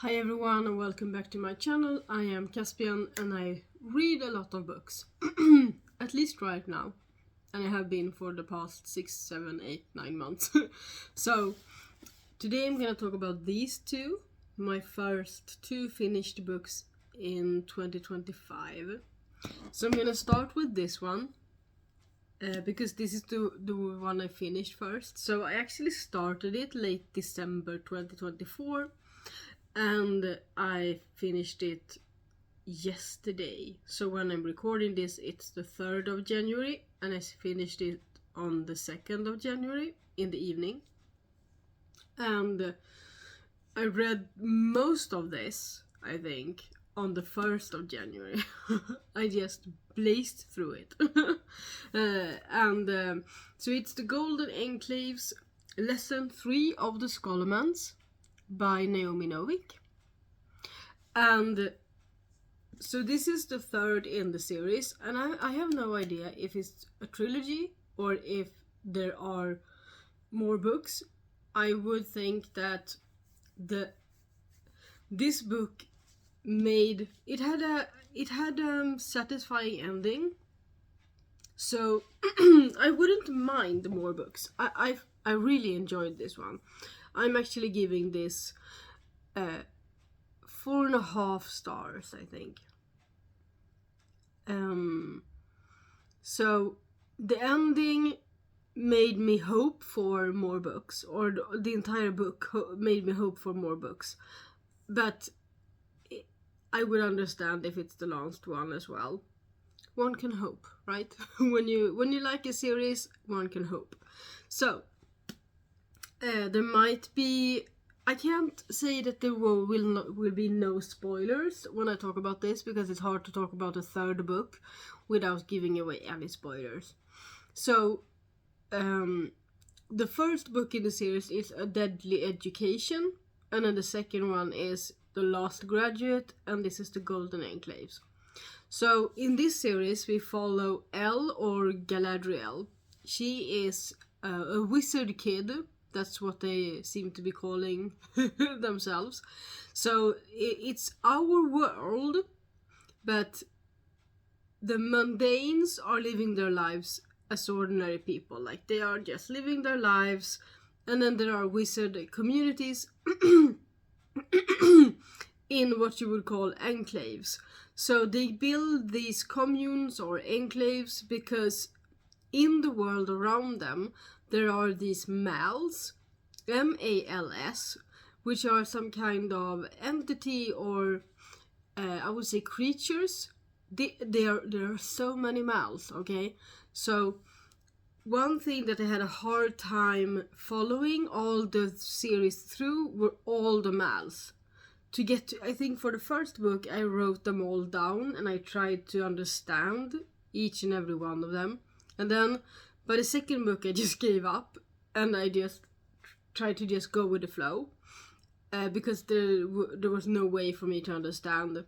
Hi everyone and welcome back to my channel. I am Caspian and I read a lot of books, at least right now, and I have been for the past 6, 7, 8, 9 months. So today I'm gonna talk about these two, my first two finished books in 2025. So I'm gonna start with this one, because this is the one I finished first. So I actually started it late December 2024 and I finished it yesterday. So when I'm recording this, it's the 3rd of January, and I finished it on the 2nd of January in the evening. And I read most of this, I think, on the 1st of January. I just blazed through it. So it's The Golden Enclaves, Lesson 3 of the Scholomans by Naomi Novik. And so this is the third in the series, and I have no idea if it's a trilogy or if there are more books. I would think that this book had a satisfying ending, so I wouldn't mind more books. I really enjoyed this one. I'm actually giving this 4.5 stars, I think. So the ending made me hope for more books, or the entire book made me hope for more books. But I would understand if it's the last one as well. One can hope, right? when you like a series, one can hope. So there might be, I can't say that there will be no spoilers when I talk about this, because it's hard to talk about a third book without giving away any spoilers. So the first book in the series is A Deadly Education, and then the second one is The Last Graduate, and this is The Golden Enclaves. So in this series we follow Elle, or Galadriel. She is a wizard kid. That's what they seem to be calling themselves. So it's our world, but the mundanes are living their lives as ordinary people. Like, they are just living their lives, and then there are wizard communities in what you would call enclaves. So they build these communes or enclaves because in the world around them there are these mals, M-A-L-S, which are some kind of entity, or I would say creatures. There are so many mals, okay? So one thing that I had a hard time following all the series through were all the mals. To get to, I think for the first book I wrote them all down and I tried to understand each and every one of them. And then by the second book I just gave up and I just tried to just go with the flow, because there was no way for me to understand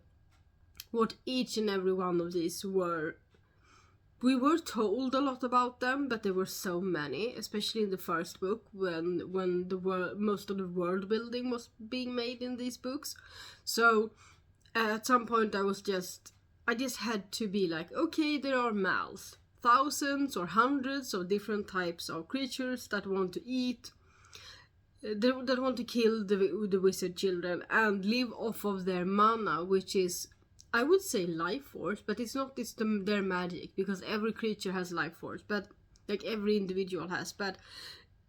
what each and every one of these were. We were told a lot about them, but there were so many, especially in the first book when most of the world building was being made in these books. So at some point I just had to be like, okay, there are mals. Thousands or hundreds of different types of creatures that want to eat, that want to kill the wizard children and live off of their mana, which is, I would say, life force, but it's not. It's their magic, because every creature has life force, but like every individual has, but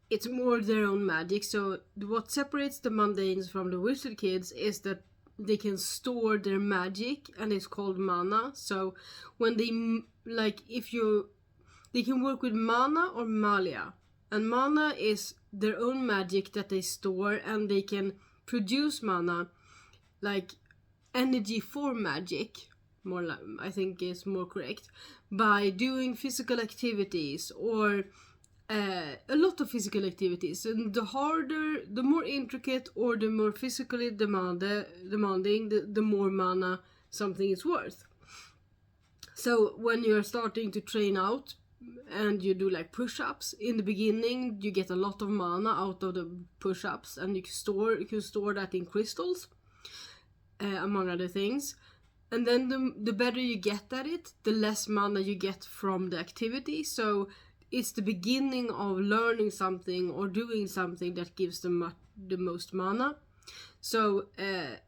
it's more their own magic. So what separates the mundanes from the wizard kids is that they can store their magic, and it's called mana. So when they they can work with mana or malia, and mana is their own magic that they store, and they can produce mana, like energy for magic, I think is more correct, by doing physical activities, or a lot of physical activities. And the more intricate or the more physically demanding, the more mana something is worth. So when you're starting to train out and you do like push-ups, in the beginning you get a lot of mana out of the push-ups, and you can store that in crystals. among other things. And then the better you get at it, the less mana you get from the activity. So it's the beginning of learning something or doing something that gives the most mana. So I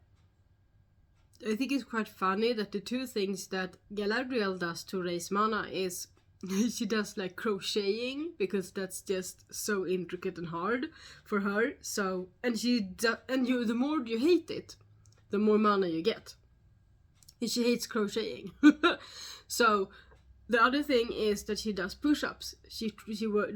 think it's quite funny that the two things that Galadriel does to raise mana is she does like crocheting, because that's just so intricate and hard for her. So the more you hate it, the more mana you get. And she hates crocheting. So the other thing is that she does push-ups. She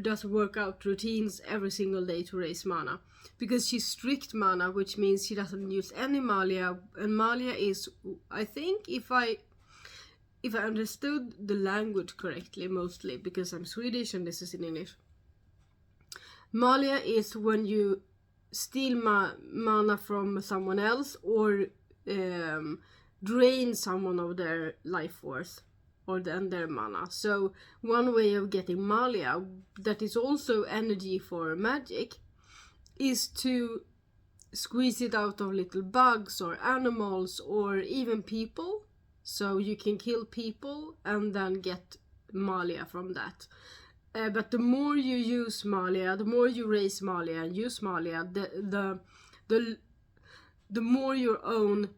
does workout routines every single day to raise mana, because she's strict mana, which means she doesn't use any Malia. And Malia is, I think, if I understood the language correctly, mostly because I'm Swedish and this is in English, Malia is when you steal mana from someone else or drain someone of their life force or their mana. So one way of getting Malia, that is also energy for magic, is to squeeze it out of little bugs or animals or even people. So you can kill people and then get Malia from that. But the more you use Malia, the more you raise Malia and use Malia, the more your own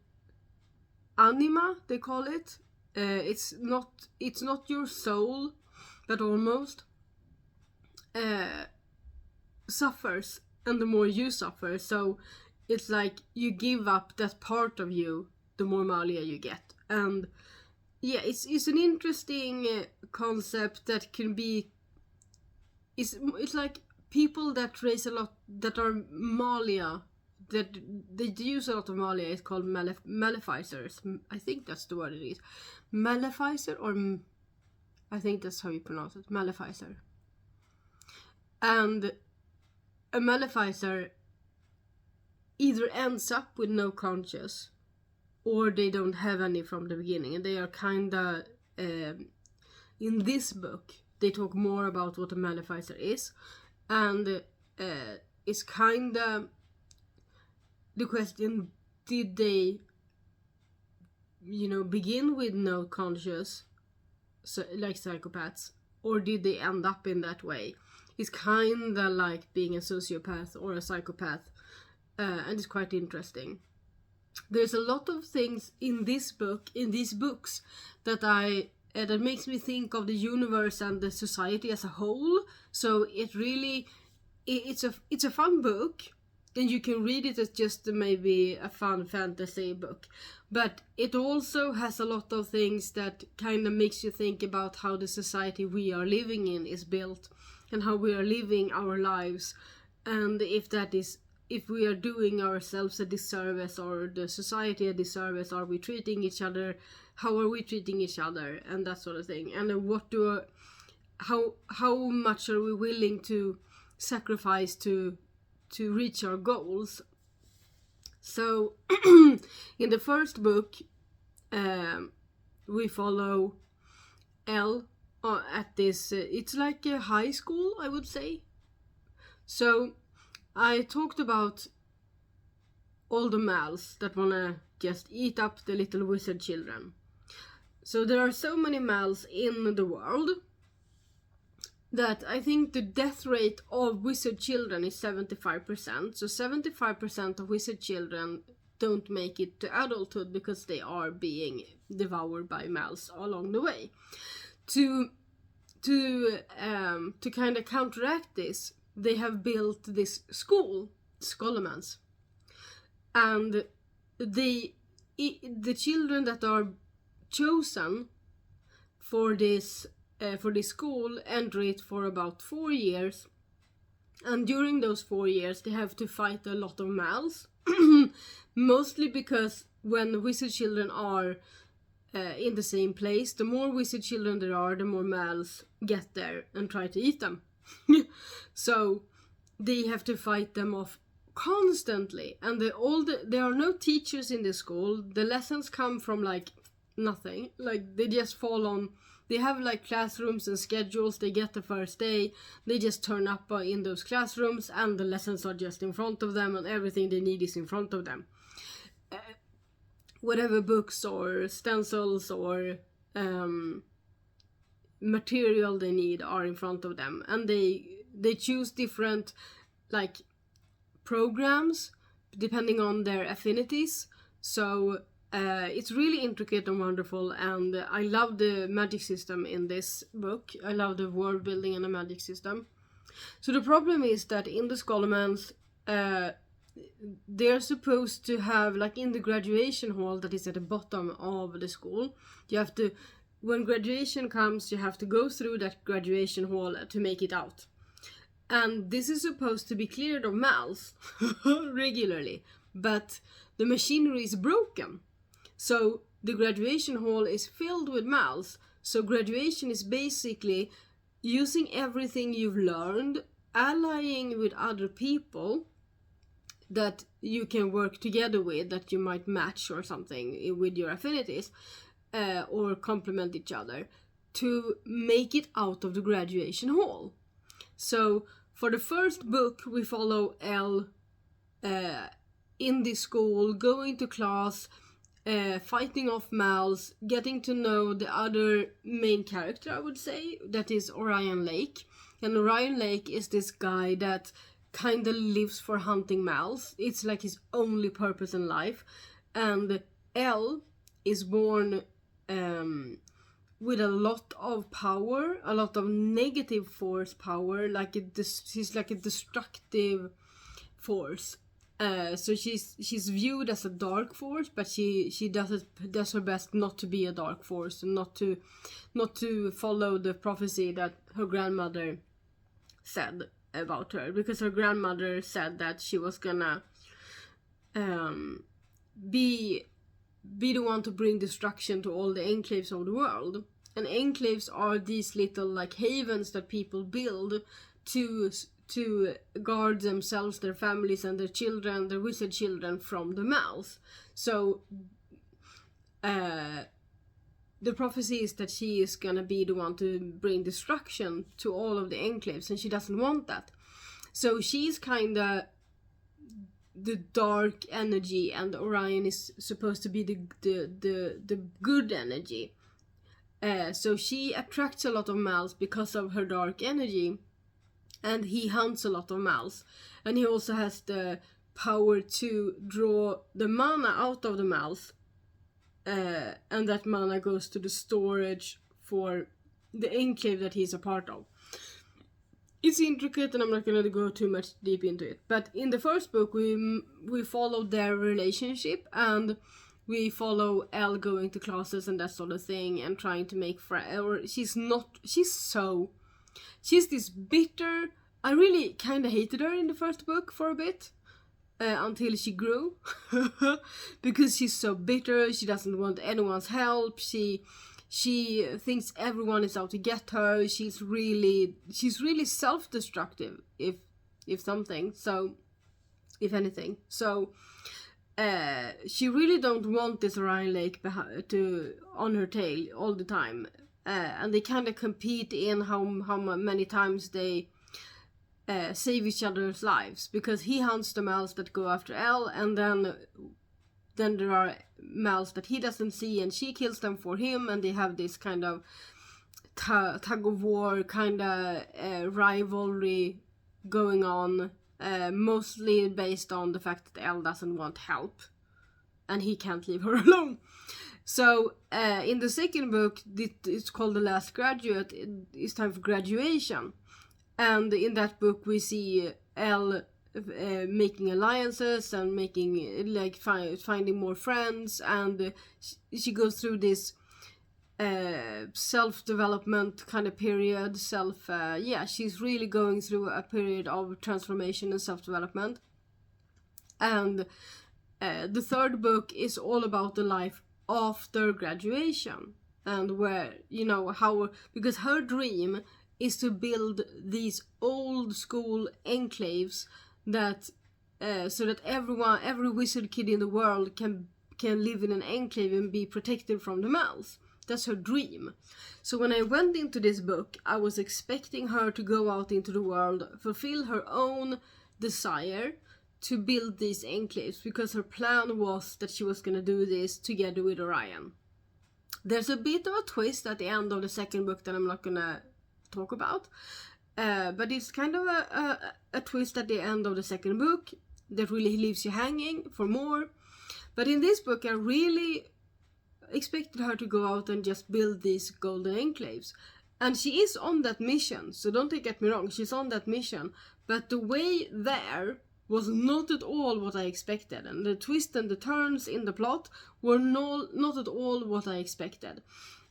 anima, they call it. It's not your soul, but almost suffers, and the more you suffer. So it's like you give up that part of you, the more Malia you get. And yeah, it's an interesting concept that can be. It's like people that raise a lot, that are Malia, that they use a lot of Malia, is called maleficers. I think that's the word it is. Maleficer, or I think that's how you pronounce it, maleficer. And a maleficer either ends up with no conscience, or they don't have any from the beginning. And they are kinda, in this book, they talk more about what a maleficer is. And it's kinda the question, did they, begin with no conscience, so, like psychopaths, or did they end up in that way? It's kinda like being a sociopath or a psychopath, and it's quite interesting. There's a lot of things in these books, that makes me think of the universe and the society as a whole. So it's a fun book, and you can read it as just maybe a fun fantasy book, but it also has a lot of things that kind of makes you think about how the society we are living in is built, and how we are living our lives, and if we are doing ourselves a disservice or the society a disservice. Are we treating each other? How are we treating each other? And that sort of thing. And how much are we willing to sacrifice to reach our goals? So in the first book, we follow Elle at this, it's like a high school, I would say. So I talked about all the mals that wanna just eat up the little wizard children. So there are so many mals in the world that I think the death rate of wizard children is 75%. So 75% of wizard children don't make it to adulthood because they are being devoured by mals along the way. To kind of counteract this, they have built this school, Skollemans, and the children that are chosen for this school enter it for about 4 years, and during those 4 years they have to fight a lot of mals, mostly because when wizard children are in the same place, the more wizard children there are, the more mals get there and try to eat them. So they have to fight them off constantly, and there are no teachers in the school. The lessons come from like nothing, like they just fall on. They have like classrooms and schedules they get the first day. They just turn up in those classrooms, and the lessons are just in front of them, and everything they need is in front of them. whatever books or stencils or material they need are in front of them, and they choose different like programs depending on their affinities. So it's really intricate and wonderful, and I love the magic system in this book. I love the world building and the magic system. So the problem is that in the Scholomans, they're supposed to have, like in the graduation hall that is at the bottom of the school, you have to, when graduation comes, you have to go through that graduation hall to make it out. And this is supposed to be cleared of mals regularly, but the machinery is broken. So the graduation hall is filled with mals. So graduation is basically using everything you've learned, allying with other people that you can work together with, that you might match or something with your affinities, or complement each other, to make it out of the graduation hall. So for the first book, we follow Elle in this school, going to class, fighting off mals, getting to know the other main character, I would say, that is Orion Lake. And Orion Lake is this guy that kind of lives for hunting mals. It's like his only purpose in life. And Elle is born with a lot of power, a lot of negative force power, she's like a destructive force. So she's viewed as a dark force, but she does her best not to be a dark force, and not to follow the prophecy that her grandmother said about her, because her grandmother said that she was gonna be the one to bring destruction to all the enclaves of the world. And enclaves are these little like havens that people build to guard themselves, their families, and their children, their wizard children, from the mals. So the prophecy is that she is gonna be the one to bring destruction to all of the enclaves, and she doesn't want that. So she's kinda the dark energy, and Orion is supposed to be the good energy. So she attracts a lot of mals because of her dark energy, and he hunts a lot of mals. And he also has the power to draw the mana out of the mals, and that mana goes to the storage for the enclave that he's a part of. It's intricate, and I'm not going to go too much deep into it. But in the first book, we follow their relationship, and we follow Elle going to classes and that sort of thing, and trying to make friends. She's this bitter. I really kind of hated her in the first book for a bit, until she grew, because she's so bitter. She doesn't want anyone's help. She thinks everyone is out to get her. She's really self-destructive, if anything. So she really don't want this Orion Lake on her tail all the time, and they kind of compete in how many times they save each other's lives, because he hunts the mals that go after Elle, and then there are mals that he doesn't see, and she kills them for him, and they have this kind of tug of war, kind of rivalry going on, mostly based on the fact that Elle doesn't want help, and he can't leave her alone. So in the second book, it's called The Last Graduate. It's time for graduation, and in that book we see Elle making alliances and making finding more friends, and she goes through this self-development kind of period. She's really going through a period of transformation and self-development. And the third book is all about the life after graduation, and where, because her dream is to build these old school enclaves that so that every wizard kid in the world can live in an enclave and be protected from the mals. That's her dream. So when I went into this book, I was expecting her to go out into the world, fulfill her own desire to build these enclaves because her plan was that she was going to do this together with Orion. There's a bit of a twist at the end of the second book that I'm not going to talk about, but it's kind of a twist at the end of the second book that really leaves you hanging for more. But in this book, I really expected her to go out and just build these golden enclaves. And she is on that mission, so don't get me wrong, she's on that mission. But the way there was not at all what I expected. And the twists and the turns in the plot were not at all what I expected.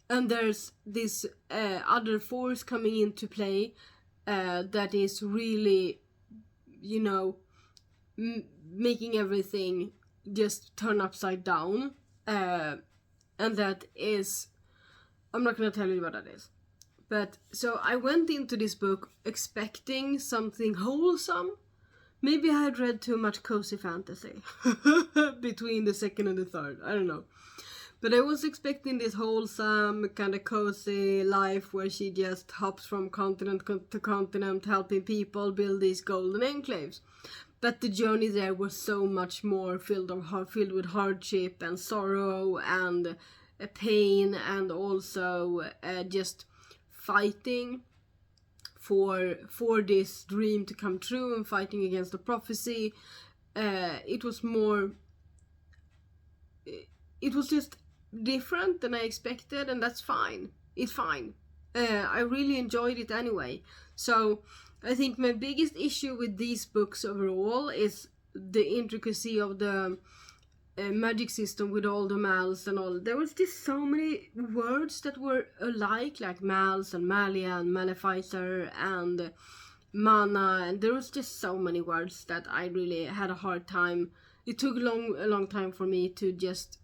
And there's this other force coming into play that is really, you know, making everything just turn upside down. And that is, I'm not going to tell you what that is. But so I went into this book expecting something wholesome. Maybe I had read too much cozy fantasy between the second and the third. I don't know. But I was expecting this wholesome, kind of cozy life where she just hops from continent to continent, helping people build these golden enclaves. But the journey there was so much more filled with hardship and sorrow and pain, and also just fighting for this dream to come true and fighting against the prophecy. It was just different than I expected, and that's fine. It's fine. I really enjoyed it anyway. So I think my biggest issue with these books overall is the intricacy of the magic system with all the mals and all. There was just so many words that were alike, like mals and malia and maleficer and mana, and there was just so many words that I really had a hard time. It took a long time for me to just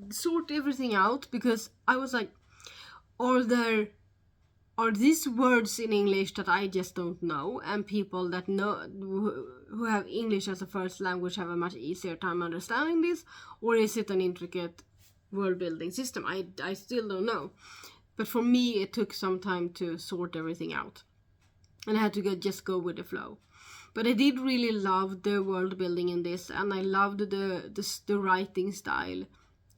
sort everything out, because I was like, are these words in English that I just don't know, and people that know, who have English as a first language, have a much easier time understanding this, or is it an intricate world building system? I still don't know. But for me, it took some time to sort everything out, and I had to just go with the flow. But I did really love the world building in this, and I loved the writing style.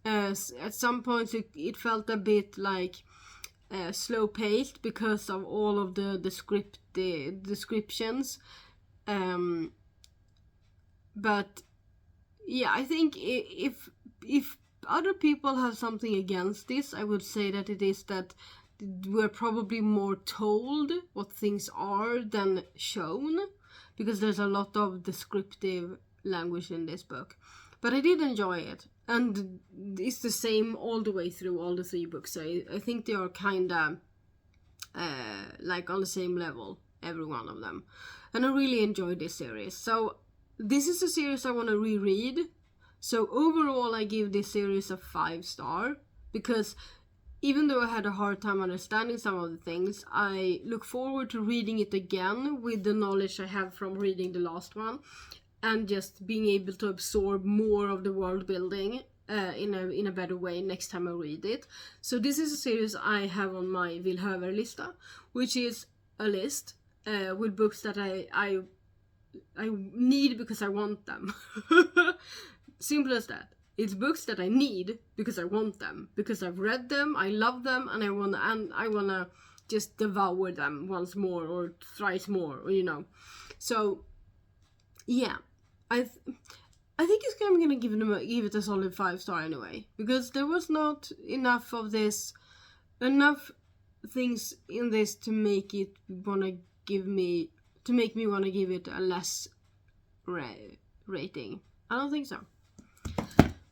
At some points, it felt a bit like slow paced because of all of the descriptions. But yeah, I think if other people have something against this, I would say that it is that we're probably more told what things are than shown, because there's a lot of descriptive language in this book. But I did enjoy it, and it's the same all the way through all the three books. I think they are kinda like on the same level, every one of them. And I really enjoyed this series. So this is a series I want to reread. So overall I give this series a 5-star, because even though I had a hard time understanding some of the things, I look forward to reading it again with the knowledge I have from reading the last one, and just being able to absorb more of the world building in a better way next time I read it. So this is a series I have on my Villhöver-lista, which is a list with books that I need because I want them. Simple as that. It's books that I need because I want them, because I've read them, I love them, and I wanna just devour them once more or thrice more, or, you know. So yeah, I think I'm gonna give it a solid 5-star anyway, because there was not enough things in this to make me wanna give it a less rating. I don't think so.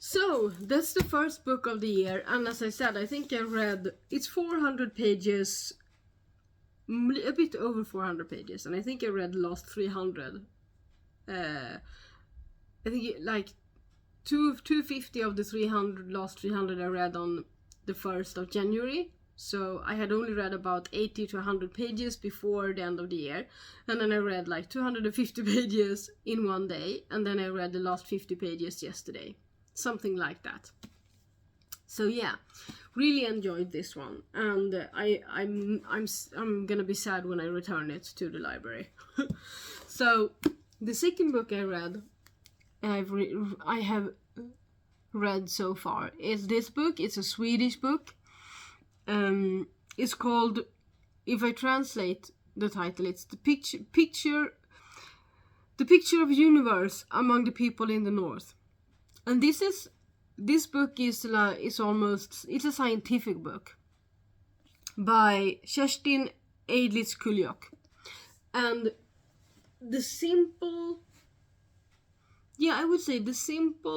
So that's the first book of the year, and as I said, I think I read, it's 400 pages, a bit over 400 pages, and I think I read the last 300. I think like 250 of the last 300 I read on the 1st of January. So I had only read about 80 to 100 pages before the end of the year. And then I read like 250 pages in one day. And then I read the last 50 pages yesterday. Something like that. So yeah, really enjoyed this one. And I'm gonna be sad when I return it to the library. So the second book I read, I have read so far, is this book. It's a Swedish book. It's called, if I translate the title, it's the picture of universe among the people in the north. And this book is almost, it's a scientific book by Kerstin Eidlitz-Kuljok. And the simple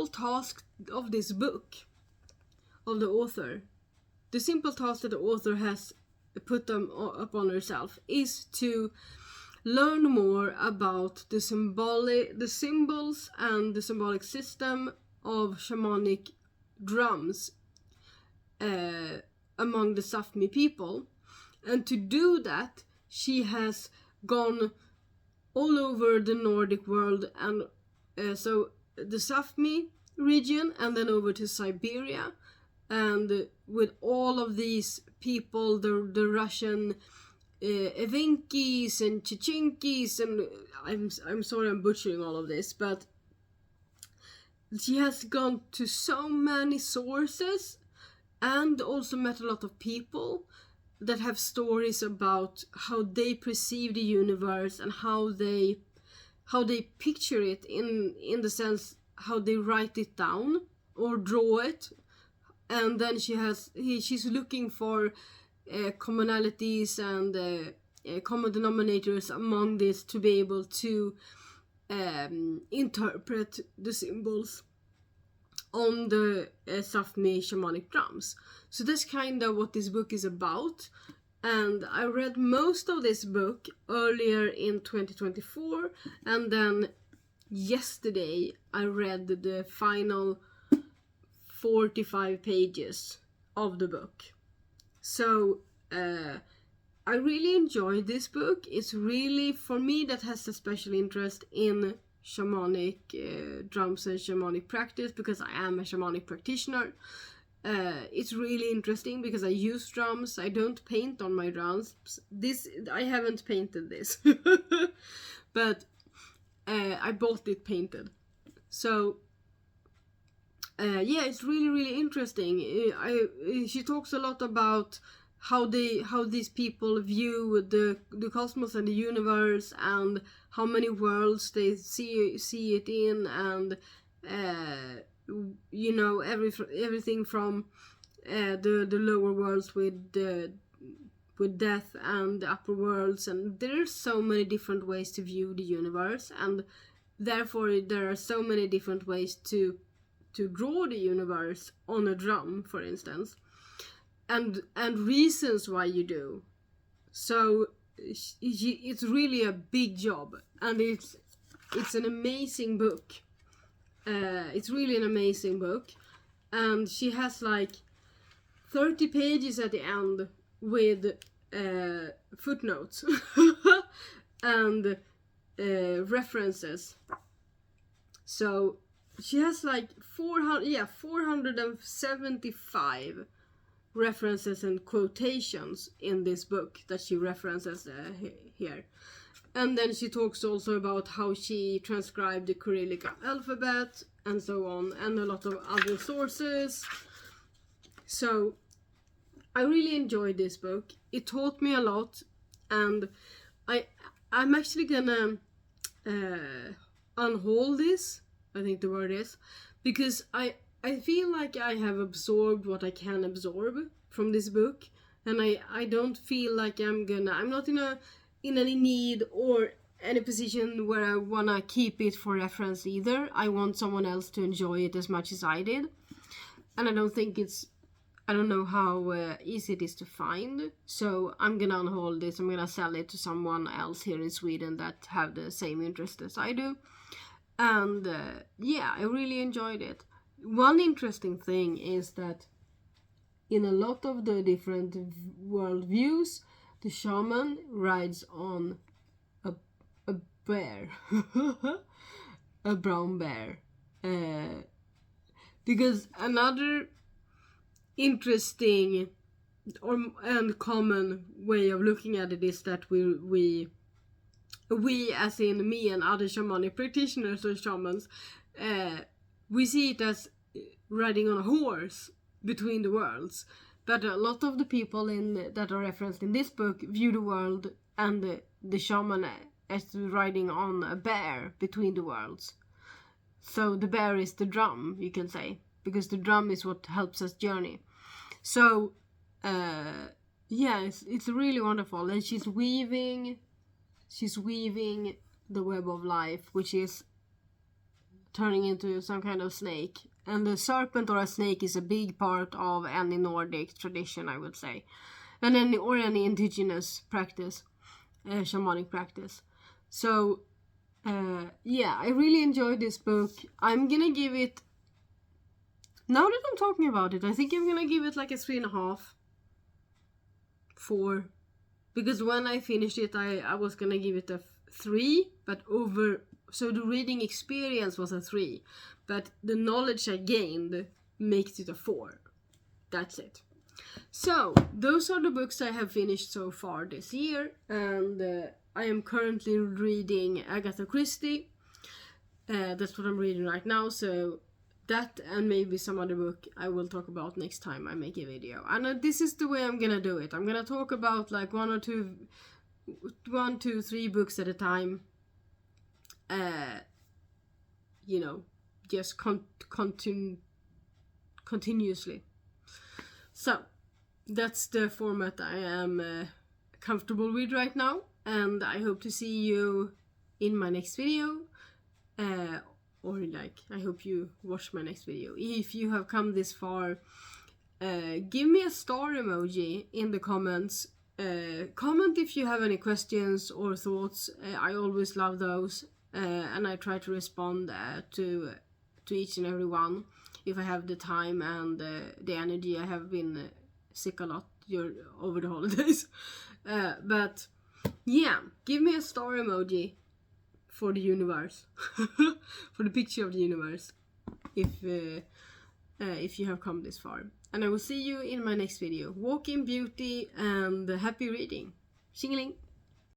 task of this book, of the author, the simple task that the author has put upon herself, is to learn more about the symbols and the symbolic system of shamanic drums among the Sápmi people. And to do that, she has gone all over the Nordic world, and so the Sápmi region, and then over to Siberia, and with all of these people, the Russian Evenkis and Tjinkis, and I'm sorry I'm butchering all of this, but she has gone to so many sources and also met a lot of people that have stories about how they perceive the universe and how they picture it, in the sense how they write it down or draw it. And then she's looking for commonalities and common denominators among this to be able to interpret the symbols on the Sápmi shamanic drums. So that's kind of what this book is about. And I read most of this book earlier in 2024, and then yesterday I read the final 45 pages of the book. So I really enjoyed this book. It's really, for me, that has a special interest in shamanic drums and shamanic practice, because I am a shamanic practitioner. It's really interesting because I use drums. I don't paint on my drums. I haven't painted this, but I bought it painted. So yeah, it's really, really interesting. She talks a lot about how these people view the cosmos and the universe, and how many worlds they see it in, and everything from the lower worlds with death, and the upper worlds, and there's so many different ways to view the universe, and therefore there are so many different ways to draw the universe on a drum, for instance, and reasons why you do. So it's really a big job, and it's an amazing book. It's really an amazing book, and she has like 30 pages at the end with footnotes and references. So she has like 475 references and quotations in this book that she references here. And then she talks also about how she transcribed the Cyrillic alphabet and so on, and a lot of other sources. So I really enjoyed this book. It taught me a lot, and I'm actually gonna unhaul this, I think the word is, because I feel like I have absorbed what I can absorb from this book, and I don't feel like I'm not in any need or any position where I wanna keep it for reference either. I want someone else to enjoy it as much as I did, and I don't know how easy it is to find, so I'm gonna unhaul this. I'm gonna sell it to someone else here in Sweden that have the same interest as I do. And yeah, I really enjoyed it. One interesting thing is that in a lot of the different world views, the shaman rides on a bear, a brown bear. Because another interesting and common way of looking at it is that we we, as in me and other shamanic practitioners or shamans, we see it as riding on a horse between the worlds. But a lot of the people that are referenced in this book view the world and the shaman as riding on a bear between the worlds. So the bear is the drum, you can say, because the drum is what helps us journey. So, it's really wonderful. And she's weaving the web of life, which is turning into some kind of snake. And the serpent or a snake is a big part of any Nordic tradition, I would say. And any indigenous practice, shamanic practice. So, I really enjoyed this book. I'm gonna give it, now that I'm talking about it, I think I'm gonna give it like a 3.5, 4. Because when I finished it, I was gonna give it a 3, so the reading experience was a 3. But the knowledge I gained makes it a 4. That's it. So, those are the books I have finished so far this year. And I am currently reading Agatha Christie. That's what I'm reading right now. So, that and maybe some other book I will talk about next time I make a video. And this is the way I'm gonna do it. I'm gonna talk about like 1, 2, 3 books at a time. Just continuously. So, that's the format I am comfortable with right now. And I hope to see you in my next video. I hope you watch my next video. If you have come this far, give me a star emoji in the comments. Comment if you have any questions or thoughts. I always love those. And I try to respond to each and every one if I have the time and the energy. I have been sick a lot over the holidays. But yeah, give me a star emoji for the universe. For the picture of the universe. If you have come this far. And I will see you in my next video. Walk in beauty and happy reading. Tjingeling!